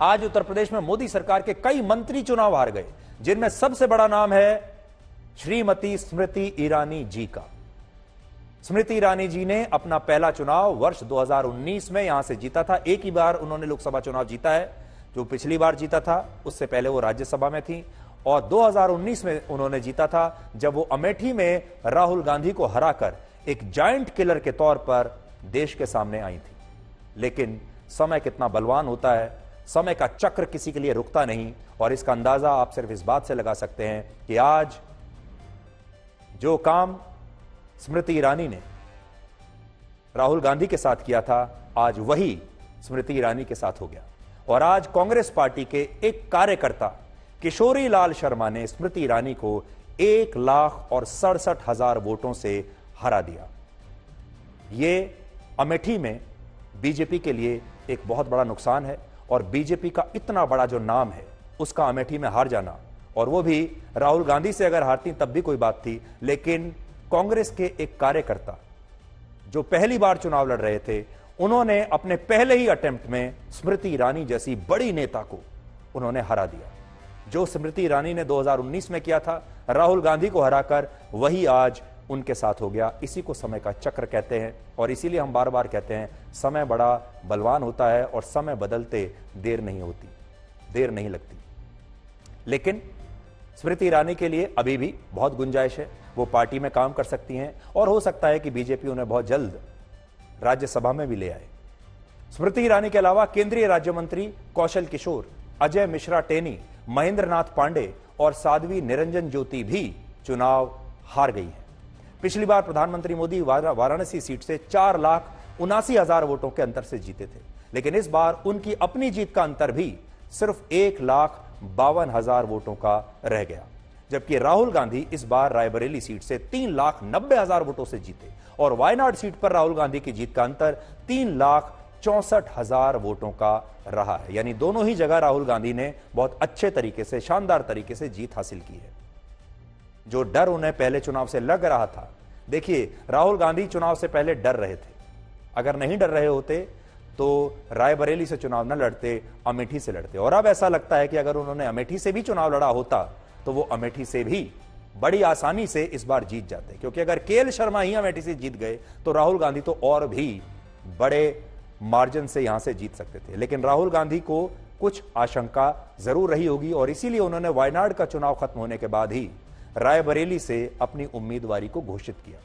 आज उत्तर प्रदेश में मोदी सरकार के कई मंत्री चुनाव हार गए, जिनमें सबसे बड़ा नाम है श्रीमती स्मृति ईरानी जी का। स्मृति ईरानी जी ने अपना पहला चुनाव वर्ष 2019 में यहां से जीता था। एक ही बार उन्होंने लोकसभा चुनाव जीता है, जो पिछली बार जीता था उससे पहले वो राज्यसभा में थी, और 2019 में उन्होंने जीता था जब वो अमेठी में राहुल गांधी को हराकर एक जायंट किलर के तौर पर देश के सामने आई थी। लेकिन समय कितना बलवान होता है, समय का चक्र किसी के लिए रुकता नहीं, और इसका अंदाजा आप सिर्फ इस बात से लगा सकते हैं कि आज जो काम स्मृति ईरानी ने राहुल गांधी के साथ किया था, आज वही स्मृति ईरानी के साथ हो गया। और आज कांग्रेस पार्टी के एक कार्यकर्ता किशोरी लाल शर्मा ने स्मृति ईरानी को 1,67,000 वोटों से हरा दिया। यह अमेठी में बीजेपी के लिए एक बहुत बड़ा नुकसान है, और बीजेपी का इतना बड़ा जो नाम है उसका अमेठी में हार जाना, और वो भी राहुल गांधी से अगर हारती तब भी कोई बात थी, लेकिन कांग्रेस के एक कार्यकर्ता जो पहली बार चुनाव लड़ रहे थे, उन्होंने अपने पहले ही अटेम्प्ट में स्मृति ईरानी जैसी बड़ी नेता को उन्होंने हरा दिया। जो स्मृति ईरानी ने 2019 में किया था राहुल गांधी को हराकर, वही आज उनके साथ हो गया। इसी को समय का चक्र कहते हैं, और इसीलिए हम बार बार कहते हैं समय बड़ा बलवान होता है और समय बदलते देर नहीं होती, देर नहीं लगती। लेकिन स्मृति ईरानी के लिए अभी भी बहुत गुंजाइश है, वो पार्टी में काम कर सकती हैं, और हो सकता है कि बीजेपी उन्हें बहुत जल्द राज्यसभा में भी ले आए। स्मृति ईरानी के अलावा केंद्रीय राज्य मंत्री कौशल किशोर, अजय मिश्रा टेनी, महेंद्र नाथ पांडे और साध्वी निरंजन ज्योति भी चुनाव हार गई हैं। पिछली बार प्रधानमंत्री मोदी वाराणसी सीट से 4,79,000 वोटों के अंतर से जीते थे, लेकिन इस बार उनकी अपनी जीत का अंतर भी सिर्फ 1,52,000 वोटों का रह गया। जबकि राहुल गांधी इस बार रायबरेली सीट से 3,90,000 वोटों से जीते, और वायनाड सीट पर राहुल गांधी की जीत का अंतर 3,64,000 वोटों का रहा है। यानी दोनों ही जगह राहुल गांधी ने बहुत अच्छे तरीके से, शानदार तरीके से जीत हासिल की है। जो डर उन्हें पहले चुनाव से लग रहा था, देखिए राहुल गांधी चुनाव से पहले डर रहे थे। अगर नहीं डर रहे होते तो रायबरेली से चुनाव न लड़ते, अमेठी से लड़ते। और अब ऐसा लगता है कि अगर उन्होंने अमेठी से भी चुनाव लड़ा होता तो वो अमेठी से भी बड़ी आसानी से इस बार जीत जाते, क्योंकि अगर केएल शर्मा ही अमेठी से जीत गए तो राहुल गांधी तो और भी बड़े मार्जिन से यहां से जीत सकते थे। लेकिन राहुल गांधी को कुछ आशंका जरूर रही होगी, और इसीलिए उन्होंने वायनाड का चुनाव खत्म होने के बाद ही रायबरेली से अपनी उम्मीदवारी को घोषित किया।